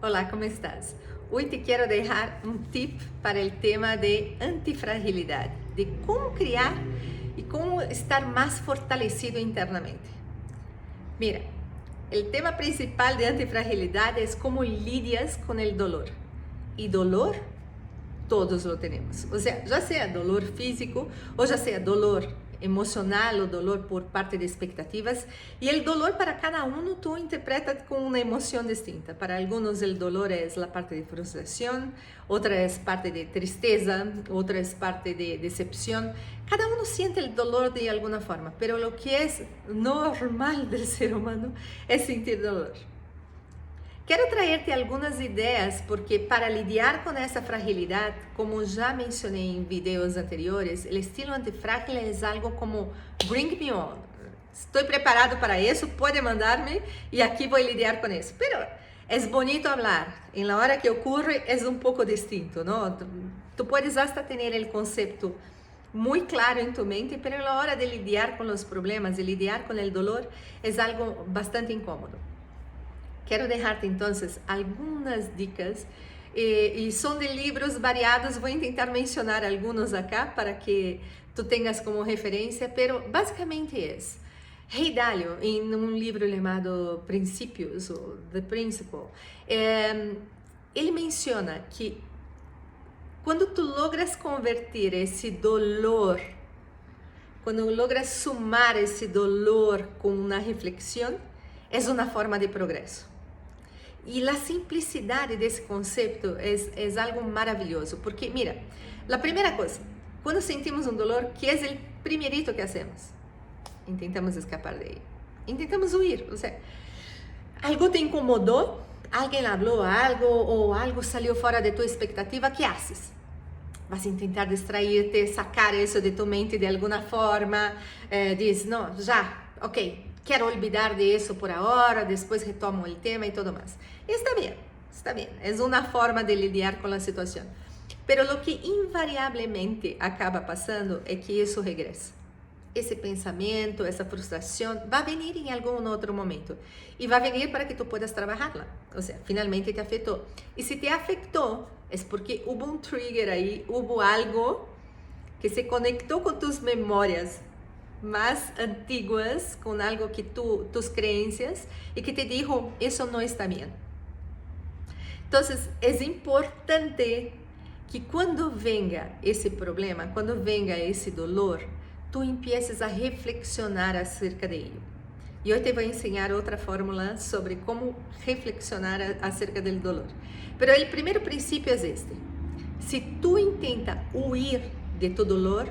Olá, como estás? Hoy te quiero dejar un tip para el tema de antifragilidad, de cómo criar y cómo estar más fortalecido internamente. Mira, el tema principal de antifragilidad es cómo lidias con el dolor. Y dolor, todos lo tenemos. O sea, ya sea dolor físico o ya sea dolor emocional o dolor por parte de expectativas. Y el dolor para cada uno tú interpretas con una emoción distinta. Para algunos el dolor es la parte de frustración, otra es parte de tristeza, otra es parte de decepción. Cada uno siente el dolor de alguna forma, pero lo que es normal del ser humano es sentir dolor. Quiero traerte algunas ideas porque para lidiar con esa fragilidad, como ya mencioné en videos anteriores, el estilo antifrágil es algo como bring me on. Estoy preparado para eso, puede mandarme y aquí voy a lidiar con eso. Pero es bonito hablar, en la hora que ocurre es un poco distinto, ¿no? Tú puedes hasta tener el concepto muy claro en tu mente, pero en la hora de lidiar con los problemas, de lidiar con el dolor, es algo bastante incómodo. Quiero dejarte entonces algunas dicas y son de libros variados. Voy a intentar mencionar algunos acá para que tú tengas como referencia, pero básicamente es Ray Dalio, en un libro llamado Principios o The Principle, ele menciona que quando tu logras convertir esse dolor, quando logras sumar esse dolor com uma reflexão, é uma forma de progresso. E a simplicidade desse conceito é algo maravilhoso, porque mira, a primeira coisa, quando sentimos um dolor, que é o primeirito que hacemos? Intentamos escapar de ele, intentamos huir, ou seja, algo te incomodou, alguém falou algo ou algo saiu fora de tua expectativa, que haces? Vas a tentar distrair-te, sacar isso de tu mente de alguma forma, diz, não, já, ok, quero olvidar de isso por agora, depois retomo o tema e tudo mais. Está bien, es una forma de lidiar con la situación. Pero lo que invariablemente acaba pasando es que eso regresa. Ese pensamiento, esa frustración va a venir en algún otro momento. Y va a venir para que tú puedas trabajarla. O sea, finalmente te afectó. Y si te afectó, es porque hubo un trigger ahí, hubo algo que se conectó con tus memorias más antiguas, con algo que tus creencias, y que te dijo, eso no está bien. Entonces, es importante que cuando venga ese problema, cuando venga ese dolor, tú empieces a reflexionar acerca de ello. Y hoy te voy a enseñar otra fórmula sobre cómo reflexionar acerca del dolor. Pero el primer principio es este. Si tú intentas huir de tu dolor,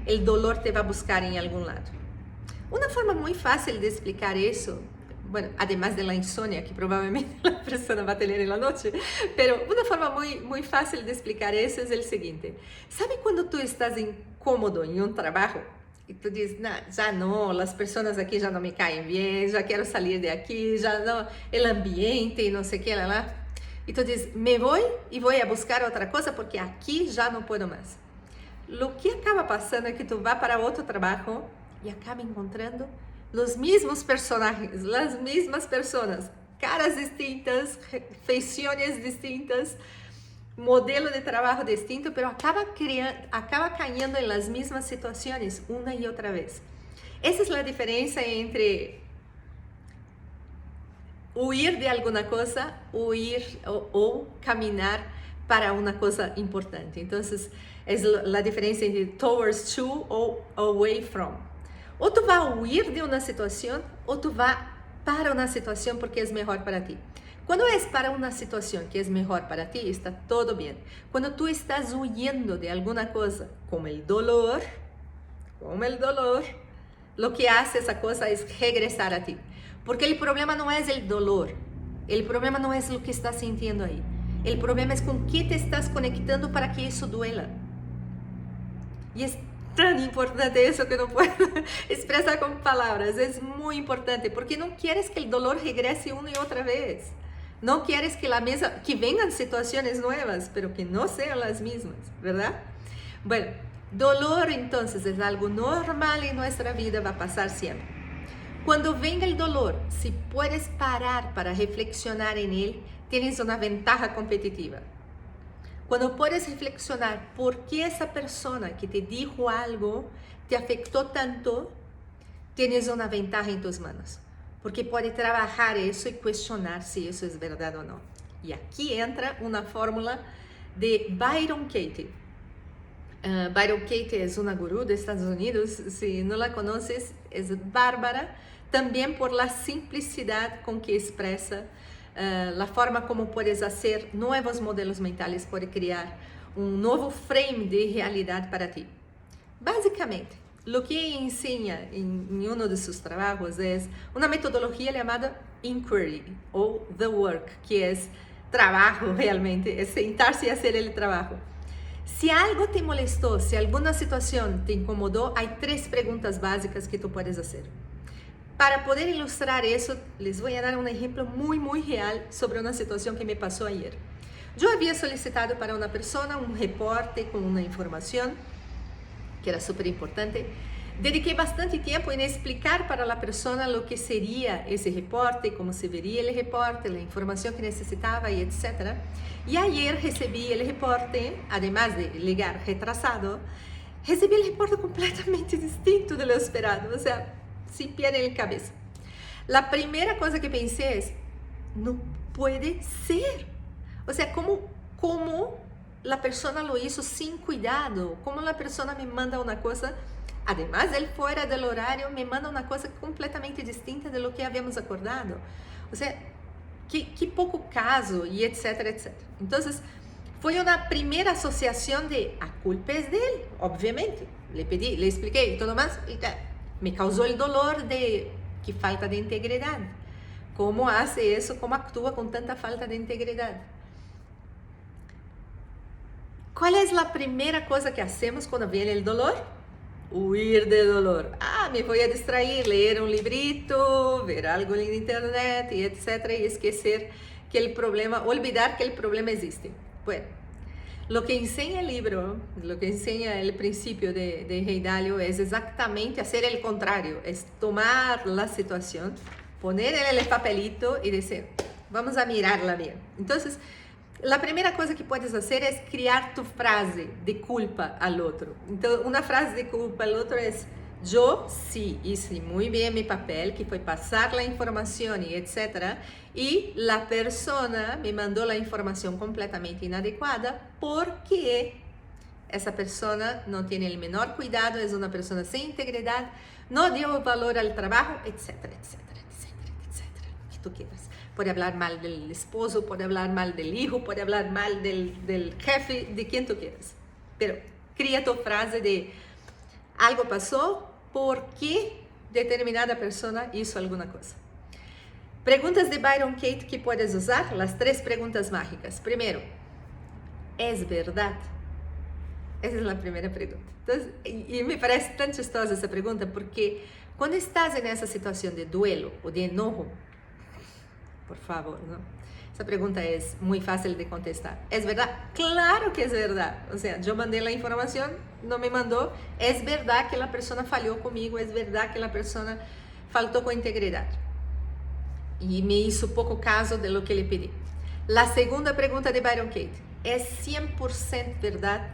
el dolor te va a buscar en algún lado. Una forma muy fácil de explicar eso, bueno, además de la insomnia que probablemente la persona va a tener en la noche, pero una forma muy fácil de explicar eso es el siguiente. ¿Sabe cuando tú estás incómodo en un trabajo? Y tú dices, nah, ya no, las personas aquí ya no me caen bien, ya quiero salir de aquí, ya no, el ambiente y no sé qué, Y tú dices, me voy y voy a buscar otra cosa porque aquí ya no puedo más. Lo que acaba pasando es que tú vas para otro trabajo y acaba encontrando los mismos personajes, las mismas personas, caras distintas, feições distintas, modelo de trabajo distinto, pero acaba cayendo en las mismas situaciones una y otra vez. Esa es la diferencia entre huir de alguna cosa, huir o caminar para una cosa importante. Entonces, es la diferencia entre towards to o away from. O tu vas a huir de una situación o tu vas para una situación porque es mejor para ti. Cuando es para una situación que es mejor para ti, está todo bien. Cuando tú estás huyendo de alguna cosa, como el dolor, lo que hace esa cosa es regresar a ti. Porque el problema no es el dolor, el problema no es lo que estás sintiendo ahí. El problema es con qué te estás conectando para que eso duela. Y es tan importante eso que no puedo expresar con palabras. Es muy importante porque no quieres que el dolor regrese una y otra vez. No quieres que vengan situaciones nuevas, pero que no sean las mismas, ¿verdad? Bueno, dolor entonces es algo normal en nuestra vida, va a pasar siempre. Cuando venga el dolor, si puedes parar para reflexionar en él, tienes una ventaja competitiva. Cuando puedes reflexionar por qué esa persona que te dijo algo te afectó tanto, tienes una ventaja en tus manos. Porque puede trabajar eso y cuestionar si eso es verdad o no. Y aquí entra una fórmula de Byron Katie. Byron Katie es una gurú de Estados Unidos. Si no la conoces, es bárbara. También por la simplicidad con que expresa, la forma como puedes hacer nuevos modelos mentales para crear un nuevo frame de realidad para ti. Básicamente, lo que enseña en uno de sus trabajos es una metodología llamada Inquiry o The Work, que es trabajo realmente, es sentarse y hacer el trabajo. Si algo te molestó, si alguna situación te incomodó, hay 3 preguntas básicas que tú puedes hacer. Para poder ilustrar eso, les voy a dar un ejemplo muy real sobre una situación que me pasó ayer. Yo había solicitado para una persona un reporte con una información que era súper importante. Dediqué bastante tiempo en explicar para la persona lo que sería ese reporte, cómo se vería el reporte, la información que necesitaba y etc. Y ayer recibí el reporte, además de llegar retrasado, recibí el reporte completamente distinto de lo esperado, o sea, sin pie en la cabeza. La primera cosa que pensé es, no puede ser. O sea, ¿cómo la persona lo hizo sin cuidado? ¿Cómo la persona me manda una cosa, además del fuera del horario, me manda una cosa completamente distinta de lo que habíamos acordado? O sea, que poco caso y etcétera, etcétera. Entonces, fue una primera asociación de, a culpa es de él, obviamente. Le pedí, le expliqué y todo más, y me causó el dolor de que falta de integridad. ¿Cómo hace eso? ¿Cómo actúa con tanta falta de integridad? ¿Cuál es la primera cosa que hacemos cuando viene el dolor? Huir del dolor. Me voy a distraer, leer un librito, ver algo en internet y etcétera, y esquecer que el problema, olvidar que el problema existe. Bueno, lo que enseña el libro, lo que enseña el principio de Ray Dalio es exactamente hacer el contrario, es tomar la situación, poner en el papelito y decir, vamos a mirarla bien. Entonces, la primera cosa que puedes hacer es crear tu frase de culpa al otro. Entonces, una frase de culpa al otro es, yo sí hice muy bien mi papel, que fue pasar la información y etcétera, y la persona me mandó la información completamente inadecuada porque esa persona no tiene el menor cuidado, es una persona sin integridad, no dio valor al trabajo, etcétera, etcétera, etcétera, etcétera, lo que tú quieras. Puede hablar mal del esposo, puede hablar mal del hijo, puede hablar mal del jefe, de quien tú quieras. Pero crea tu frase de algo pasó porque determinada persona hizo alguna cosa. Preguntas de Byron Katie que puedes usar, las 3 preguntas mágicas. Primero, ¿es verdad? Esa es la primera pregunta. Entonces, y me parece tan chistosa esa pregunta porque cuando estás en esa situación de duelo o de enojo, por favor, ¿no? Esa pregunta es muy fácil de contestar. ¿Es verdad? Claro que es verdad. O sea, yo mandé la información, no me mandó. Es verdad que la persona falló conmigo, es verdad que la persona faltó con integridad y me hizo poco caso de lo que le pedí. La segunda pregunta de Byron Katie, ¿es 100% verdad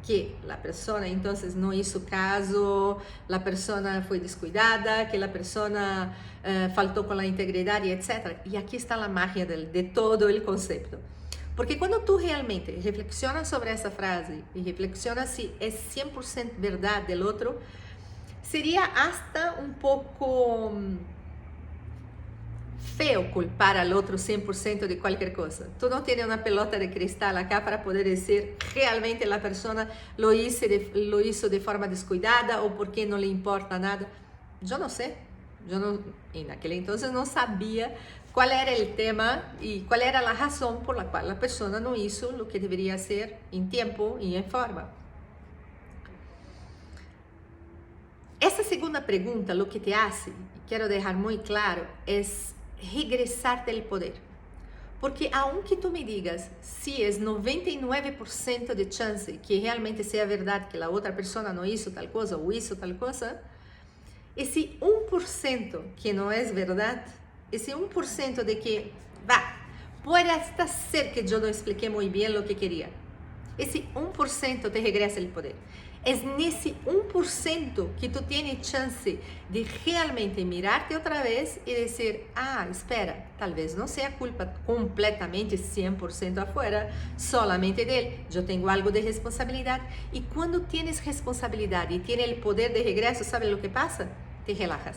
que la persona entonces no hizo caso, la persona fue descuidada, que la persona faltó con la integridad y etcétera? Y aquí está la magia de todo el concepto. Porque cuando tú realmente reflexionas sobre esa frase y reflexionas si es 100% verdad del otro, sería hasta un poco feo culpar al otro 100% de cualquier cosa. Tú no tienes una pelota de cristal acá para poder decir realmente la persona lo hizo de forma descuidada o porque no le importa nada. Yo no sé. Yo no, en aquel entonces no sabía cuál era el tema y cuál era la razón por la cual la persona no hizo lo que debería hacer en tiempo y en forma. Esa segunda pregunta lo que te hace, quiero dejar muy claro, es regresarte el poder. Porque aunque tú me digas si es 99% de chance que realmente sea verdad que la otra persona no hizo tal cosa o hizo tal cosa, ese 1% que no es verdad, ese 1% de que Puede hasta ser que yo no expliqué muy bien lo que quería. Ese 1% te regresa el poder. Es nesse 1% que tu tienes chance de realmente mirarte otra vez y decir, espera, tal vez no sea culpa completamente 100% afuera, solamente de él. Yo tengo algo de responsabilidad. Y cuando tienes responsabilidad y tienes el poder de regreso, ¿sabes lo que pasa? Te relajas.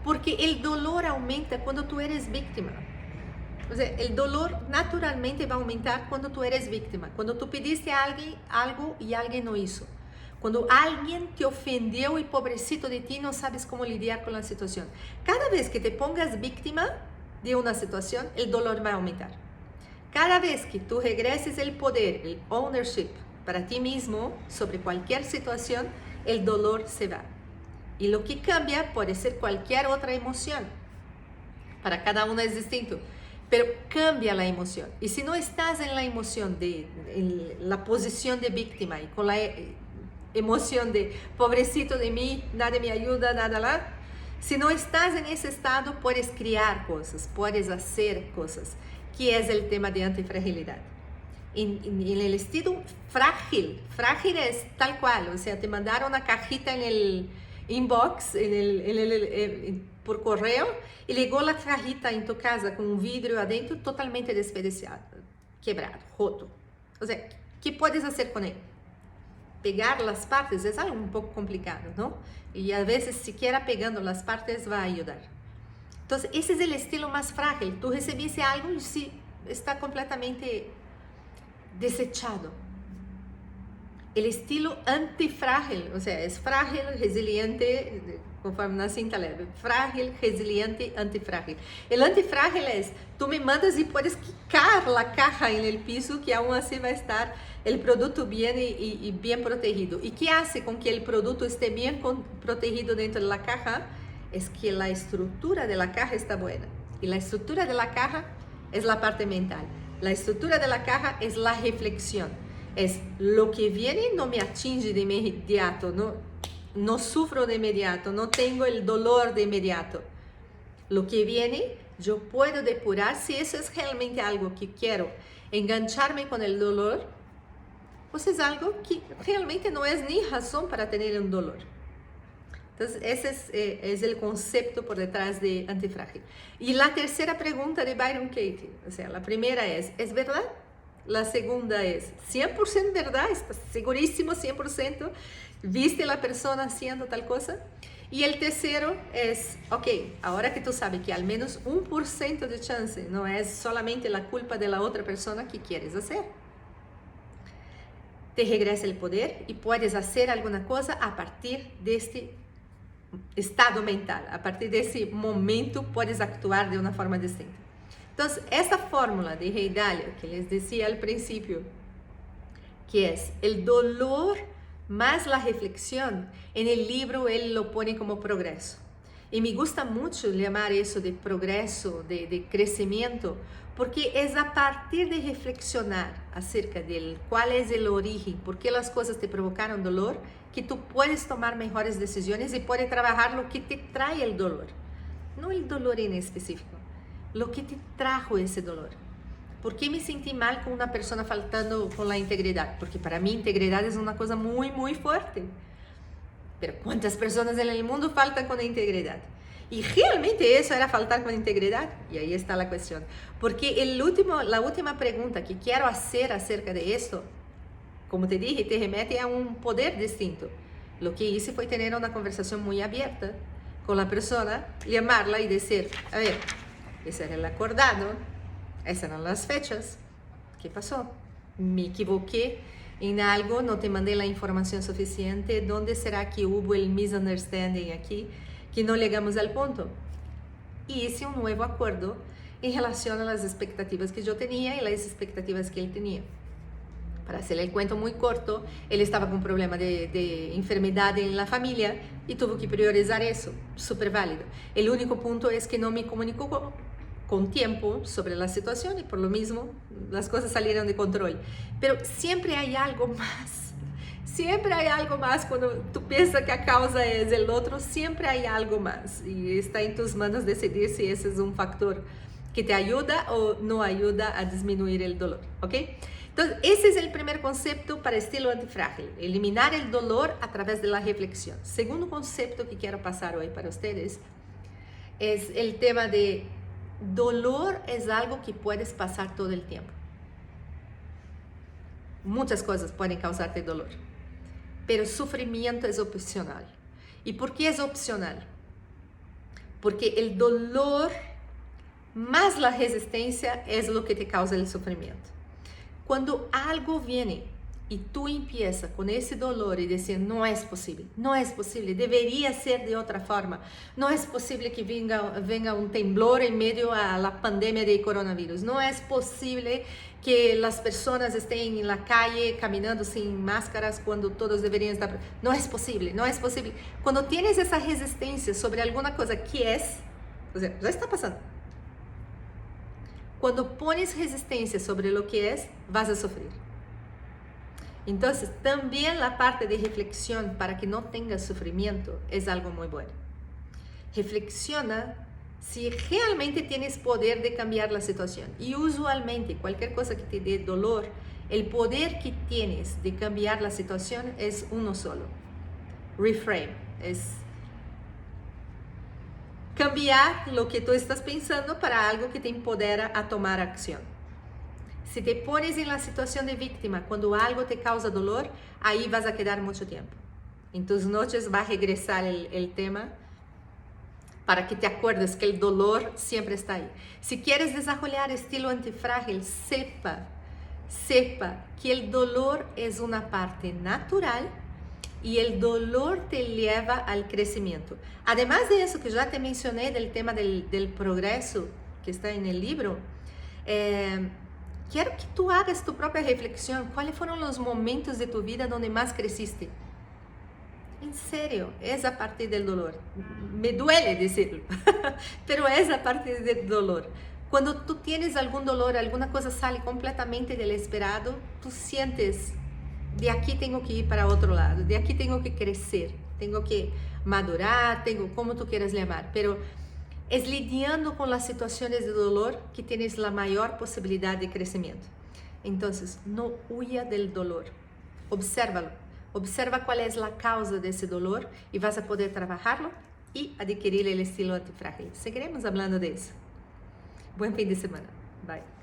Porque el dolor aumenta cuando tú eres víctima. O sea, el dolor naturalmente va a aumentar cuando tú eres víctima. Cuando tú pediste a alguien algo y alguien no hizo. Cuando alguien te ofendió y pobrecito de ti no sabes cómo lidiar con la situación. Cada vez que te pongas víctima de una situación, el dolor va a aumentar. Cada vez que tú regreses el poder, el ownership para ti mismo sobre cualquier situación, el dolor se va. Y lo que cambia puede ser cualquier otra emoción. Para cada uno es distinto. Pero cambia la emoción. Y si no estás en la emoción en la posición de víctima y con la emoción de pobrecito de mí, nadie me ayuda, nada lá. Si no estás en ese estado, puedes crear cosas, puedes hacer cosas, que es el tema de antifragilidad. En el estilo frágil es tal cual, o sea, te mandaron una cajita en el inbox, por correo, y llegó la cajita en tu casa con un vidrio adentro totalmente desperdiciado, quebrado, roto. O sea, ¿qué puedes hacer con él? Pegar las partes es algo un poco complicado, ¿no? Y a veces siquiera pegando las partes va a ayudar. Entonces, ese es el estilo más frágil. Tú recibiste algo y sí, está completamente desechado. El estilo antifrágil, o sea, es frágil, resiliente, conforme una cinta leve. Frágil, resiliente, antifrágil. El antifrágil es, tú me mandas y puedes quitar la caja en el piso, que aún así va a estar el producto bien y bien protegido. ¿Y qué hace con que el producto esté bien protegido dentro de la caja? Es que la estructura de la caja está buena. Y la estructura de la caja es la parte mental. La estructura de la caja es la reflexión. Es lo que viene no me atinge de inmediato, no sufro de inmediato, no tengo el dolor de inmediato. Lo que viene, yo puedo depurar si eso es realmente algo que quiero. Engancharme con el dolor, pues es algo que realmente no es ni razón para tener un dolor. Entonces, ese es el concepto por detrás de antifrágil. Y la tercera pregunta de Byron Katie, o sea, la primera ¿es verdad? La segunda es, 100% verdad, estás segurísimo, 100%, viste a la persona haciendo tal cosa. Y el tercero es, ok, ahora que tú sabes que al menos 1% de chance no es solamente la culpa de la otra persona, ¿qué quieres hacer? Te regresa el poder y puedes hacer alguna cosa a partir de este estado mental. A partir de ese momento puedes actuar de una forma distinta. Entonces, esta fórmula de Rey Dalio que les decía al principio, que es el dolor más la reflexión, en el libro él lo pone como progreso. Y me gusta mucho llamar eso de progreso, de crecimiento, porque es a partir de reflexionar acerca de cuál es el origen, por qué las cosas te provocaron dolor, que tú puedes tomar mejores decisiones y puedes trabajar lo que te trae el dolor. No el dolor en específico, lo que te trajo ese dolor. ¿Por qué me sentí mal con una persona faltando con la integridad? Porque para mí integridad es una cosa muy, muy fuerte. Pero ¿cuántas personas en el mundo faltan con integridad? Y realmente eso era faltar con integridad. Y ahí está la cuestión. Porque la última pregunta que quiero hacer acerca de esto, como te dije, te remete a un poder distinto. Lo que hice fue tener una conversación muy abierta con la persona, llamarla y decir, a ver, ese era el acordado, esas eran las fechas, ¿qué pasó? Me equivoqué en algo, no te mandé la información suficiente, ¿dónde será que hubo el misunderstanding aquí, que no llegamos al punto? Y hice un nuevo acuerdo en relación a las expectativas que yo tenía y las expectativas que él tenía. Para hacer el cuento muy corto, él estaba con un problema de enfermedad en la familia y tuvo que priorizar eso, súper válido. El único punto es que no me comunicó con tiempo sobre la situación y por lo mismo las cosas salieron de control. Pero siempre hay algo más. Siempre hay algo más cuando tú piensas que la causa es el otro, siempre hay algo más. Y está en tus manos decidir si ese es un factor que te ayuda o no ayuda a disminuir el dolor, ¿ok? Entonces, ese es el primer concepto para estilo antifrágil, eliminar el dolor a través de la reflexión. Segundo concepto que quiero pasar hoy para ustedes es el tema de dolor es algo que puedes pasar todo el tiempo. Muchas cosas pueden causarte dolor, pero sufrimiento es opcional. ¿Y por qué es opcional? Porque el dolor más la resistencia es lo que te causa el sufrimiento. Cuando algo viene y tú empiezas con ese dolor y decir, no es posible, debería ser de otra forma, no es posible que venga un temblor en medio a la pandemia de coronavirus, no es posible que las personas estén en la calle caminando sin máscaras cuando todos deberían estar, no es posible. Cuando tienes esa resistencia sobre alguna cosa que es, o sea, ya está pasando. Cuando pones resistencia sobre lo que es, vas a sufrir. Entonces, también la parte de reflexión para que no tengas sufrimiento es algo muy bueno. Reflexiona si realmente tienes poder de cambiar la situación. Y usualmente, cualquier cosa que te dé dolor, el poder que tienes de cambiar la situación es uno solo. Reframe, es cambiar lo que tú estás pensando para algo que te empodera a tomar acción. Si te pones en la situación de víctima cuando algo te causa dolor, ahí vas a quedar mucho tiempo. En tus noches va a regresar el tema para que te acuerdes que el dolor siempre está ahí. Si quieres desarrollar estilo antifrágil, sepa que el dolor es una parte natural y el dolor te lleva al crecimiento. Además de eso que ya te mencioné del tema del progreso que está en el libro, quiero que tú hagas tu propia reflexión. ¿Cuáles fueron los momentos de tu vida donde más creciste? En serio, es a partir del dolor. Me duele decirlo, pero es a partir del dolor. Cuando tú tienes algún dolor, alguna cosa sale completamente del esperado, tú sientes, de aquí tengo que ir para otro lado, de aquí tengo que crecer, tengo que madurar, como tú quieras llamar, pero es lidiando con las situaciones de dolor que tienes la mayor posibilidad de crecimiento. Entonces, no huya del dolor, obsérvalo, observa cuál es la causa de ese dolor y vas a poder trabajarlo y adquirir el estilo antifrágil. Seguiremos hablando de eso. Buen fin de semana. Bye.